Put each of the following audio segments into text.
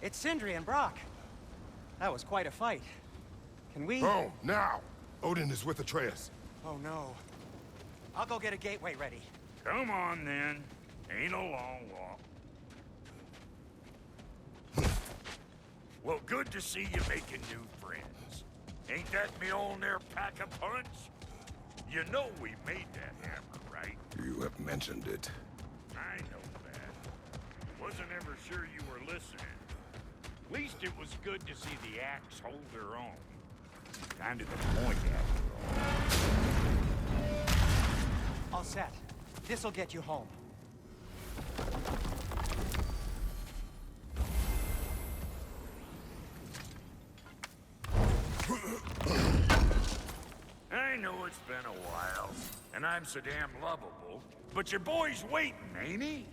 It's Sindri and Brock. That was quite a fight. Can we... Oh, now! Odin is with Atreus. Oh, no. I'll go get a gateway ready. Come on, then. Ain't a long walk. Well, good to see you making new friends. Ain't that Mjolnir pack a punch? You know we made that hammer, right? You have mentioned it. I know that. Wasn't ever sure you were listening. At least it was good to see the axe hold her own. Kind of the point, after all. All set. This'll get you home. I know it's been a while, and I'm so damn lovable, but your boy's waiting, ain't he?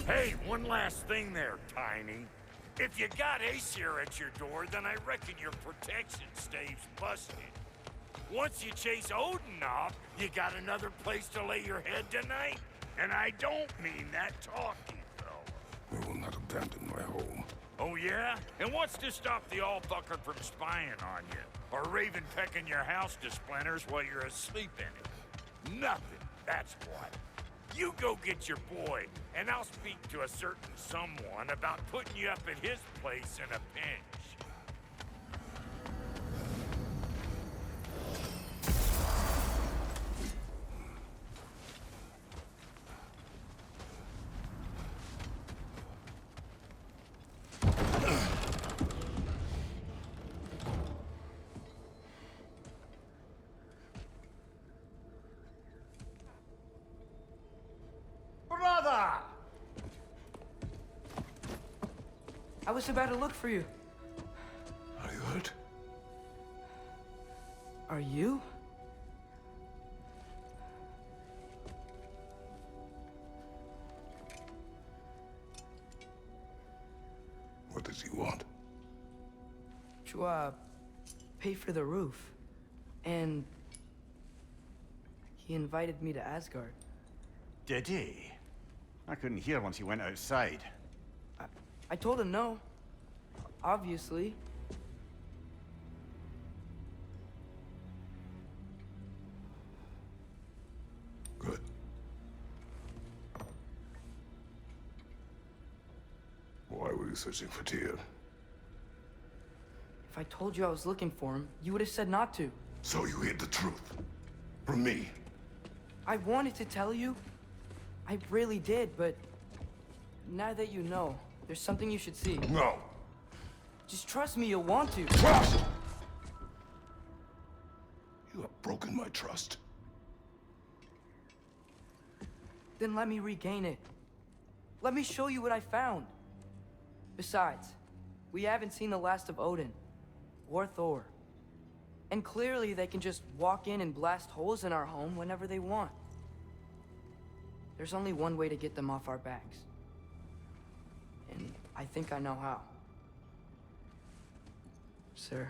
Hey, one last thing there, Tiny. If you got Aesir at your door, then I reckon your protection stave's busted. Once you chase Odin off, you got another place to lay your head tonight? And I don't mean that talking, though. I will not abandon my home. Oh, yeah? And what's to stop the all-fucker from spying on you? Or Raven pecking your house to splinters while you're asleep in it? Nothing, that's what. You go get your boy, and I'll speak to a certain someone about putting you up at his place in a pinch. Brother! I was about to look for you. Are you hurt? Are you? What does he want? To, pay for the roof. And... he invited me to Asgard. Did he? I couldn't hear once he went outside. I told him no. Obviously. Good. Why were you searching for Tyr? If I told you I was looking for him, you would have said not to. So you hid the truth. From me. I wanted to tell you. I really did, but... now that you know, there's something you should see. No. Just trust me, you'll want to. Trust! You have broken my trust. Then let me regain it. Let me show you what I found. Besides, we haven't seen the last of Odin. Or Thor. And clearly they can just walk in and blast holes in our home whenever they want. There's only one way to get them off our backs. And I think I know how. Sir.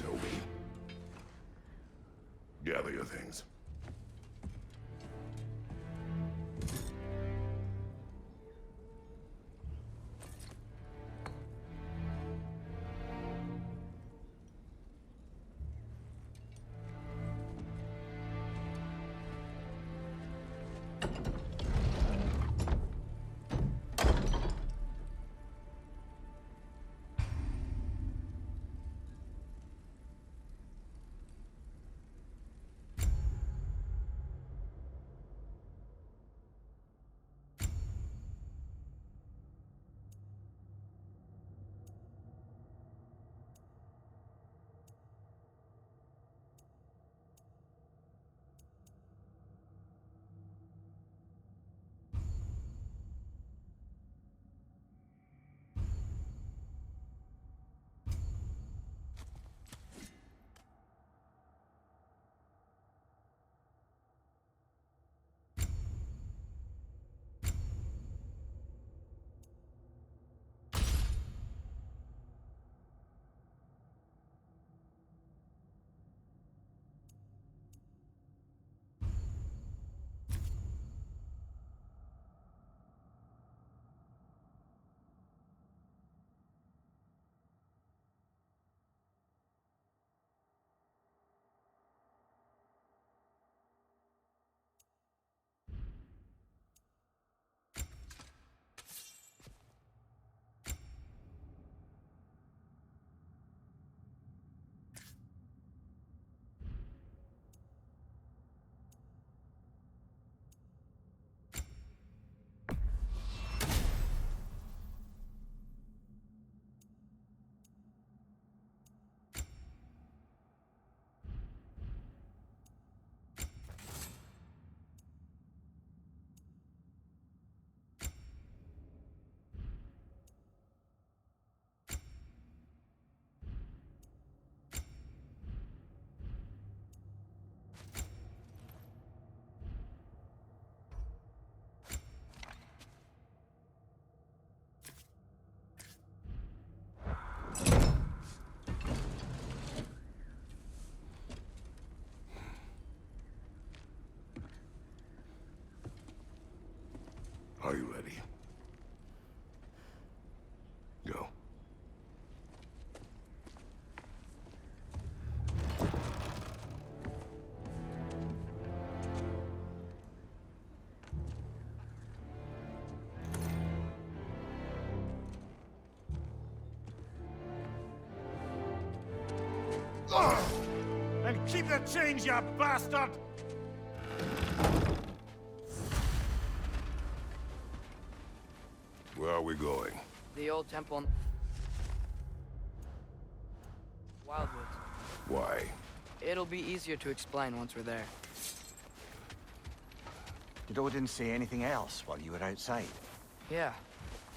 Show me. Gather your things. Are you ready? Go. And keep the change, you bastard! Where are we going? The old temple. Wildwoods. Why? It'll be easier to explain once we're there. Did Odin say anything else while you were outside? Yeah.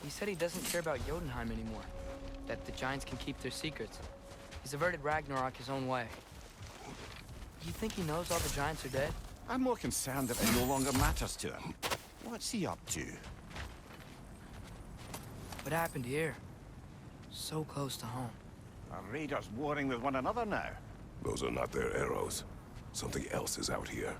He said he doesn't care about Jotunheim anymore. That the giants can keep their secrets. He's averted Ragnarok his own way. You think he knows all the giants are dead? I'm more concerned that it no longer matters to him. What's he up to? What happened here? So close to home. Our raiders warring with one another now. Those are not their arrows. Something else is out here.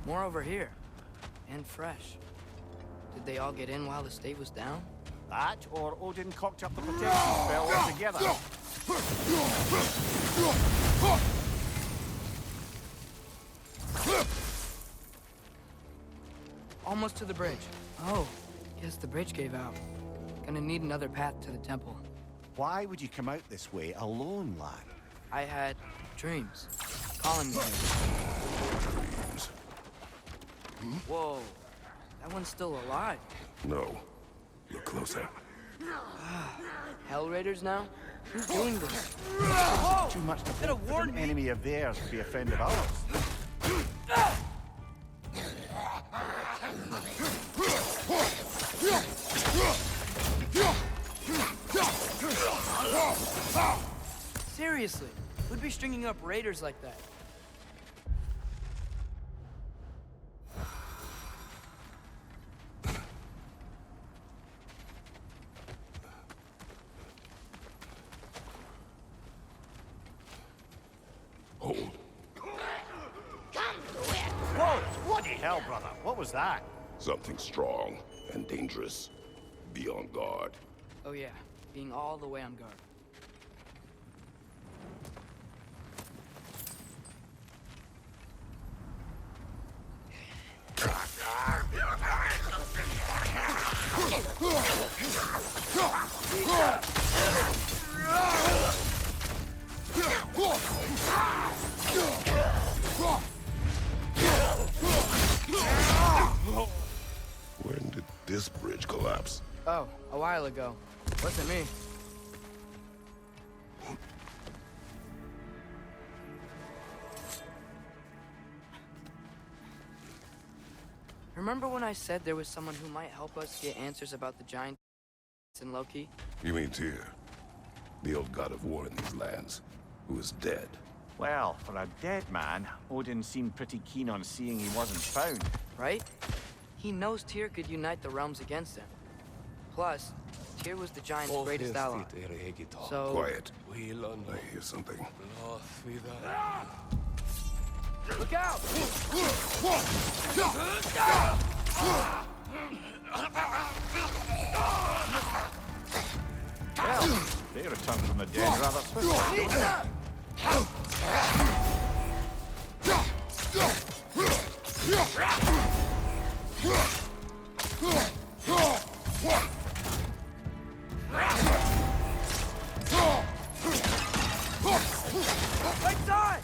More over here. And fresh. Did they all get in while the state was down? That, or Odin cocked up the protection spell altogether. Almost to the bridge. Oh, guess the bridge gave out. Gonna need another path to the temple. Why would you come out this way alone, lad? I had dreams. Calling me here. Dreams. Whoa. That one's still alive. No. Look closer. Hell Raiders now? Who's doing this? Too much to Coulda hope that warned an me. enemy of theirs be a friend of ours. Seriously, who'd be stringing up raiders like that? Hold. Whoa! Bloody hell, brother. What was that? Something strong and dangerous. Be on guard. Oh yeah, being all the way on guard. When did this bridge collapse? Oh, a while ago. Wasn't me. Remember when I said there was someone who might help us get answers about the giants and Loki? You mean Tyr? The old god of war in these lands, who is dead. Well, for a dead man, Odin seemed pretty keen on seeing he wasn't found. Right? He knows Tyr could unite the realms against him. Plus, Tyr was the giant's greatest ally. So... Quiet. I hear something. Look out! Well, they returned from the dead rather swiftly. Right side!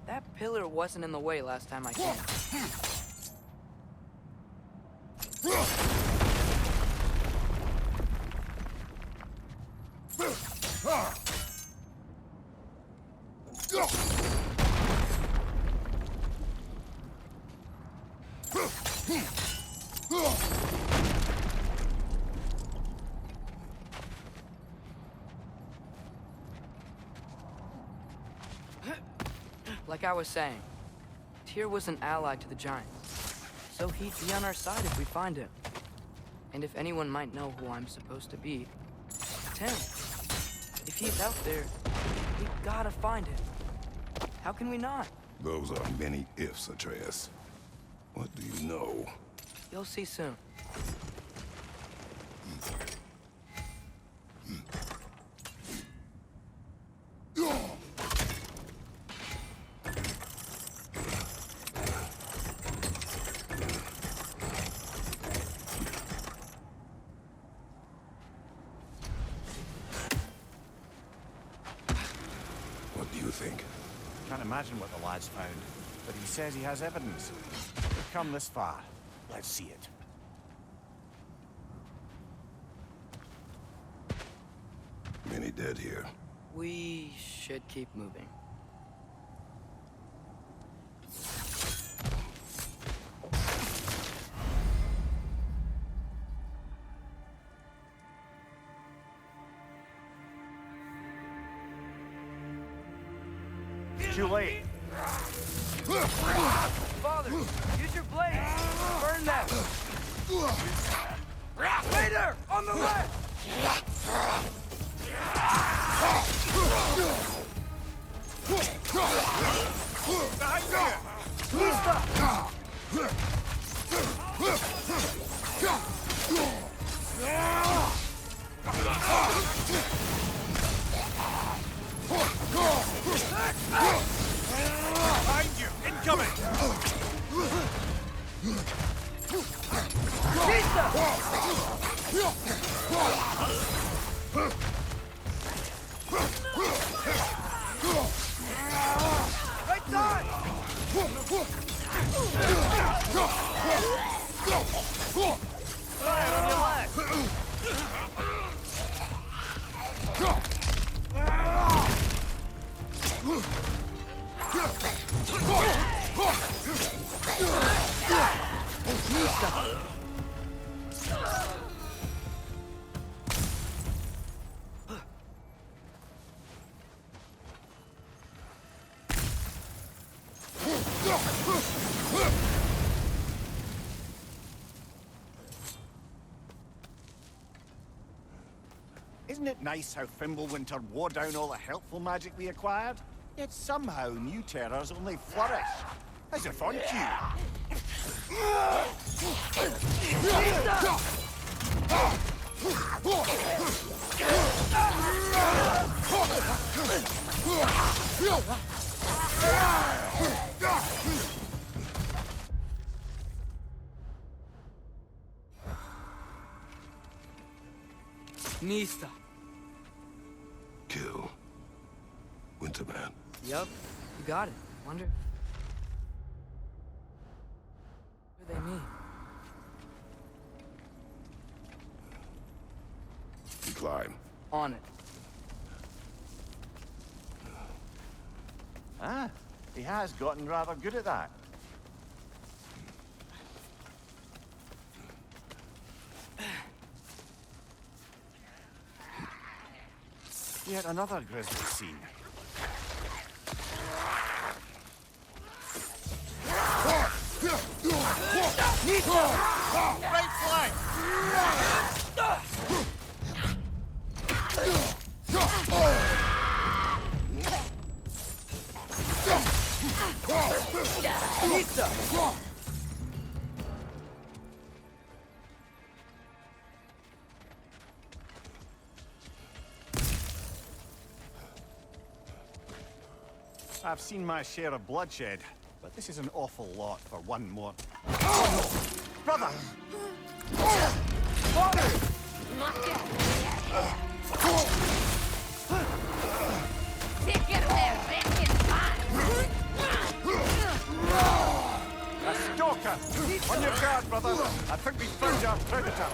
That pillar wasn't in the way last time I came. Like I was saying, Tyr was an ally to the giants, so he'd be on our side if we find him. And if anyone might know who I'm supposed to be, it's him. If he's out there, we gotta find him. How can we not? Those are many ifs, Atreus. What do you know? You'll see soon. What do you think? Can't imagine what the lad's found, but he says he has evidence. We've come this far. Let's see it. Many dead here. We should keep moving. Too late. Father, use your blade! Burn them! Later! On the left! Behind you! Incoming! Right side! Fire on your left! Isn't it nice how Fimbulwinter wore down all the helpful magic we acquired? Yet somehow new terrors only flourish. As if on cue. Nista. Kill. Winterman. Yup, you got it. Wonder... what do they mean? You climb. On it. Ah, he has gotten rather good at that. Yet another grisly scene. Right flank! I've seen my share of bloodshed, but this is an awful lot for one more. Brother! A stalker! On your guard, brother! I think we found our predator!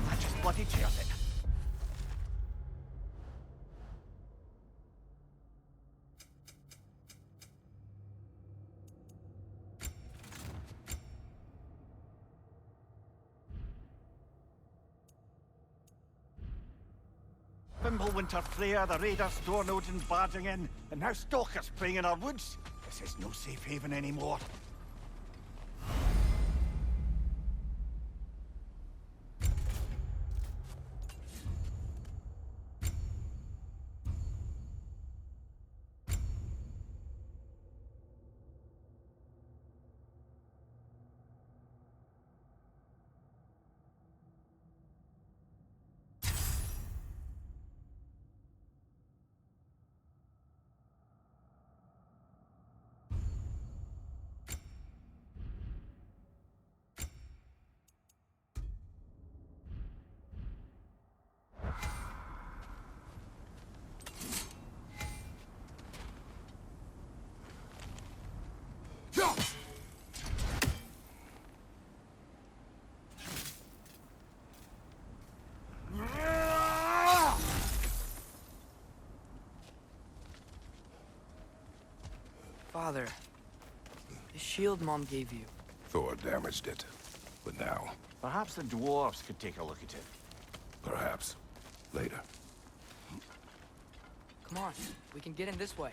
I just bloody chaired it. Fimbulwinter Freya, the raiders, Storm Odin barging in, and now stalkers preying in our woods. This is no safe haven anymore. father. The shield Mom gave you. Thor damaged it. But now, Perhaps the dwarves could take a look at it. perhaps, later. Come on, we can get in this way.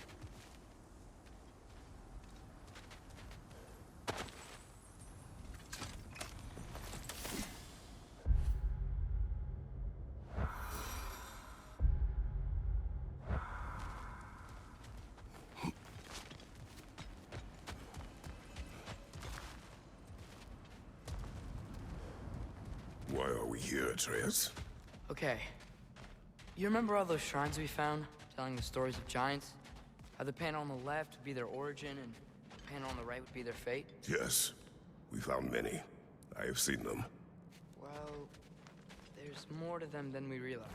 Why are we here, Atreus? Okay. You remember all those shrines we found, telling the stories of giants? How the panel on the left would be their origin, and the panel on the right would be their fate? Yes. We found many. I have seen them. Well, there's more to them than we realize.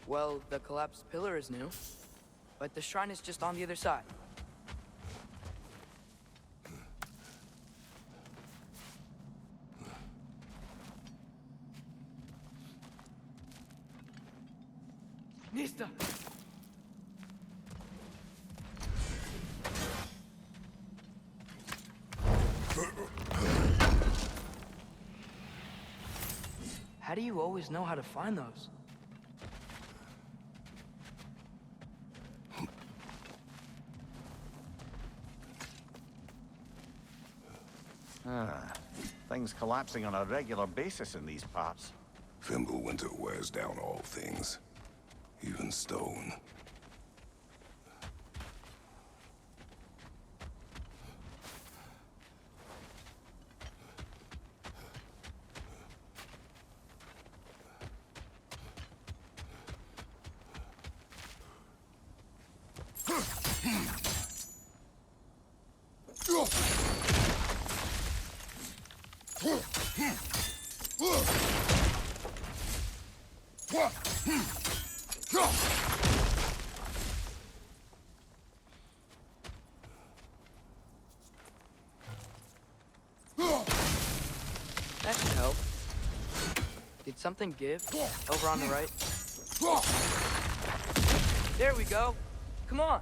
Well, the collapsed pillar is new, but the shrine is just on the other side. Nista! How do you always know how to find those? Things collapsing on a regular basis in these parts. Fimbulwinter wears down all things, even stone. That should help. Did something give? Over on the right? There we go. Come on.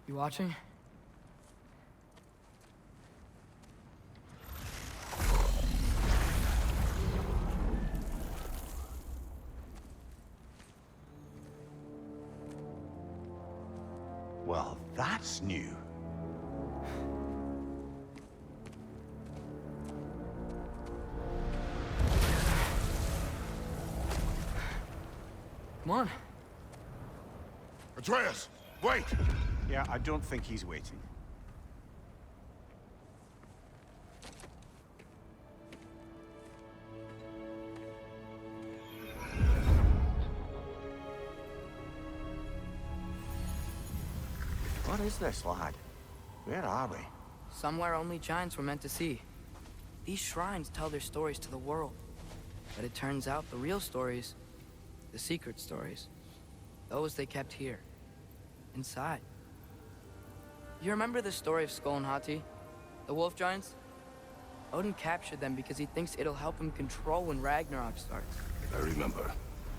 You watching? Well, that's new. Come on. Atreus, wait! Yeah, I don't think he's waiting. What is this, lad? Where are we? Somewhere only giants were meant to see. These shrines tell their stories to the world. But it turns out the real stories, the secret stories, those they kept here, inside. You remember the story of Skull and Hati? The wolf giants? Odin captured them because he thinks it'll help him control when Ragnarok starts. I remember.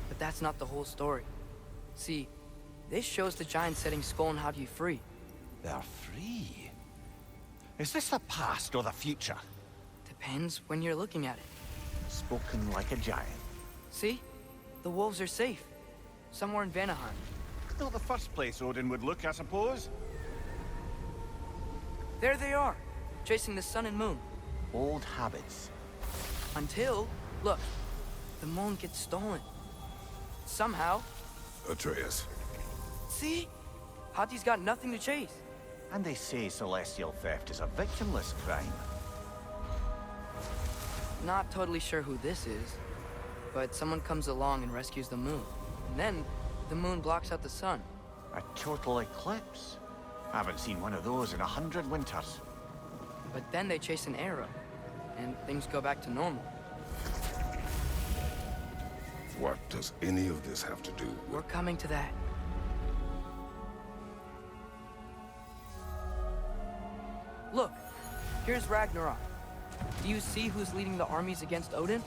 But that's not the whole story. See, this shows the giants setting Skull and Hati free. They're free. Is this the past or the future? Depends when you're looking at it. Spoken like a giant. See? The wolves are safe. Somewhere in Vanaheim. Not the first place Odin would look, I suppose. There they are, chasing the sun and moon. Old habits. Until, look, the moon gets stolen. Somehow, Atreus. See? Hati's got nothing to chase. And they say celestial theft is a victimless crime. Not totally sure who this is, but someone comes along and rescues the moon. And then, the moon blocks out the sun. A total eclipse. Haven't seen one of those in 100 winters. But then they chase an arrow, and things go back to normal. What does any of this have to do We're with... coming to that. Look, here's Ragnarok. Do you see who's leading the armies against Odin?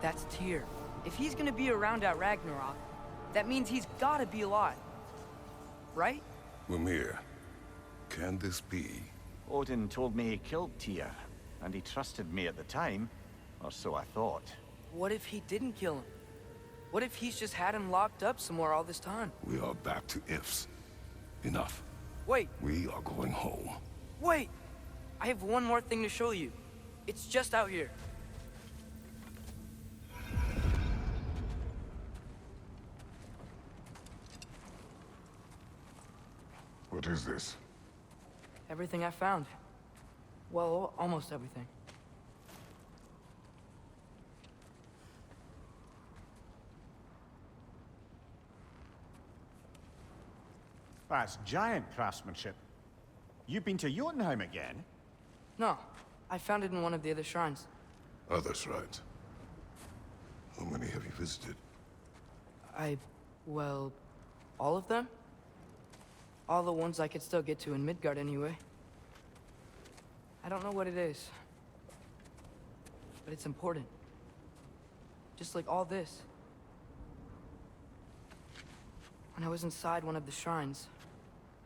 That's Tyr. If he's gonna be around at Ragnarok, that means he's gotta be alive. Right? Mimir, can this be? Odin told me he killed Tyr, and he trusted me at the time, or so I thought. What if he didn't kill him? What if he's just had him locked up somewhere all this time? We are back to ifs. Enough. Wait, We are going home. wait! I have one more thing to show you. It's just out here. What is this? Everything I found. Well, almost everything. That's giant craftsmanship. You've been to Jotunheim again? No, I found it in one of the other shrines. Other shrines. How many have you visited? Well, all of them? All the ones I could still get to in Midgard anyway. I don't know what it is. But it's important. Just like all this. When I was inside one of the shrines,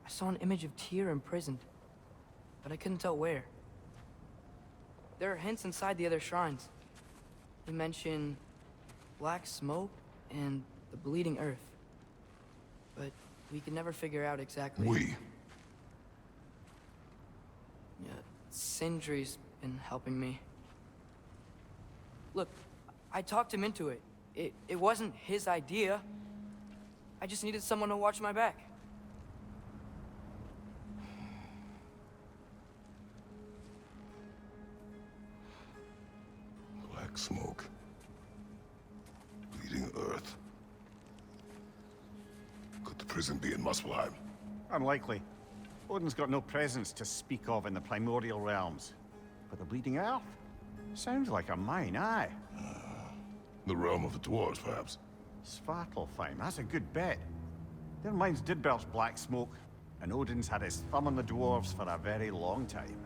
I saw an image of Tyr imprisoned. But I couldn't tell where. There are hints inside the other shrines. They mention black smoke and the bleeding earth. But we could never figure out exactly. We. Yeah, Sindri's been helping me. Look, I talked him into it. It wasn't his idea. I just needed someone to watch my back. Black smoke. Bleeding earth. Could the prison be in Muspelheim? Unlikely. Odin's got no presence to speak of in the primordial realms. But the Bleeding Earth? Sounds like a mine, aye. The realm of the dwarves, perhaps? Svartalfheim, that's a good bet. Their mines did belch black smoke, and Odin's had his thumb on the dwarves for a very long time.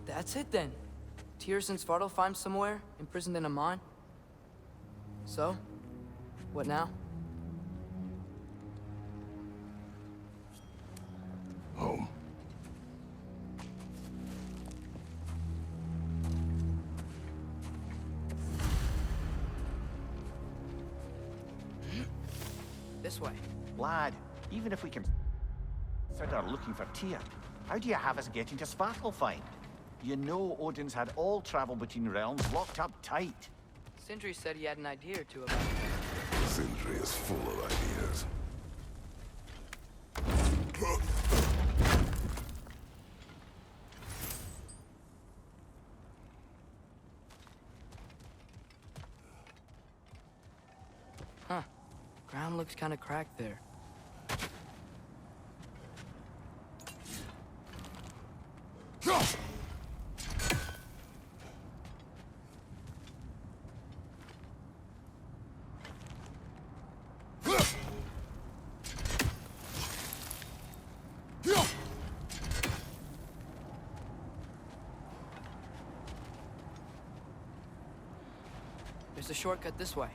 That's it then. Tyr's in Svartalfheim somewhere, imprisoned in a mine. So, what now? Home. This way. Lad, even if we can consider looking for Tyr, how do you have us getting to Svartalfheim? You know Odin's had all travel between realms locked up tight. Sindri said he had an idea or two about it. Sindri is full of ideas. Huh. Ground looks kind of cracked there. There's a shortcut this way.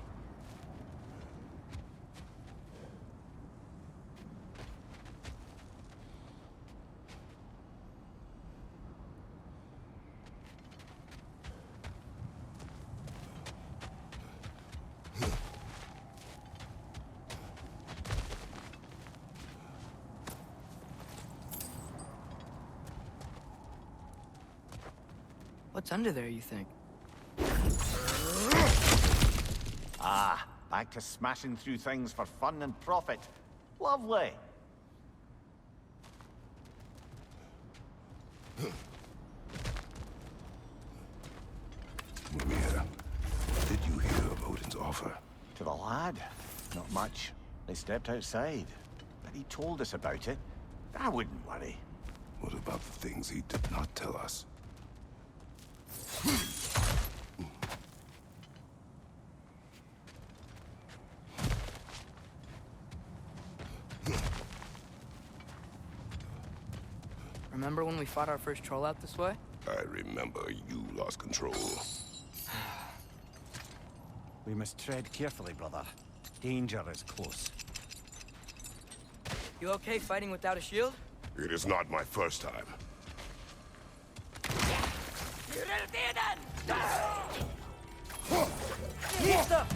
What's under there, you think? Ah, Back to smashing through things for fun and profit. Lovely. Mimir, did you hear of Odin's offer? To the lad? Not much. They stepped outside. But he told us about it. I wouldn't worry. What about the things he did not tell us? Remember when we fought our first troll out this way? I remember you lost control. We must tread carefully, brother. Danger is close. You okay fighting without a shield? It is not my first time. Nista!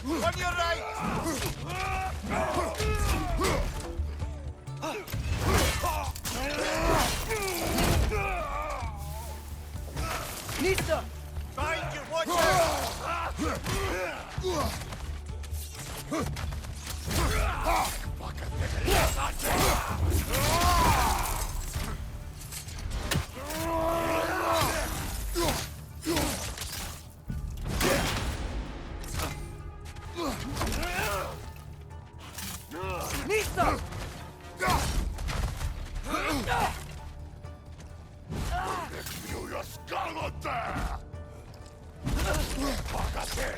On your right! Nista! Find your watch out! Nista! You your skull out there! Pagate!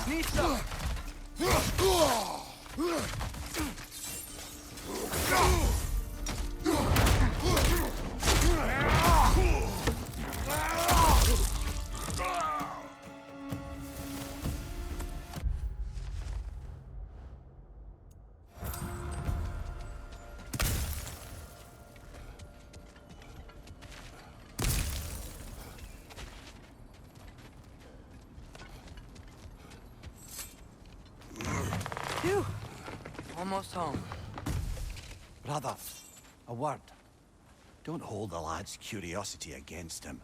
Nista! Phew! Almost home. Brother, a word. Don't hold the lad's curiosity against him.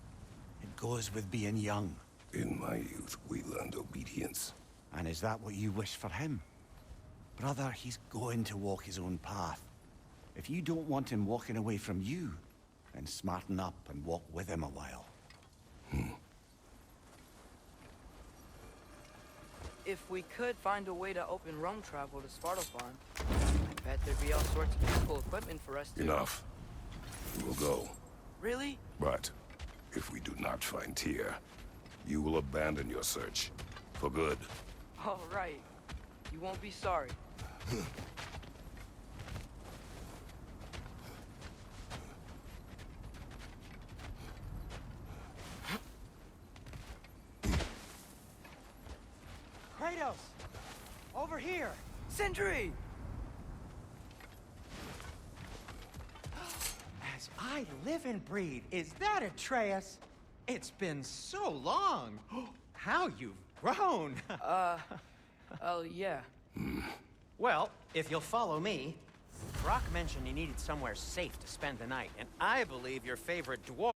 It goes with being young. In my youth, we learned obedience. And is that what you wish for him? Brother, he's going to walk his own path. If you don't want him walking away from you, then smarten up and walk with him a while. If we could find a way to open Rome travel to Svartalfheim, I bet there'd be all sorts of useful equipment for us to... Enough. We will go. Really? But if we do not find Tyr, you will abandon your search. For good. All right. You won't be sorry. Kratos! Over here! Sindri! As I live and breathe, is that Atreus? It's been so long. How you've grown. Oh, yeah. Well, if you'll follow me, Brock mentioned he needed somewhere safe to spend the night, and I believe your favorite dwarf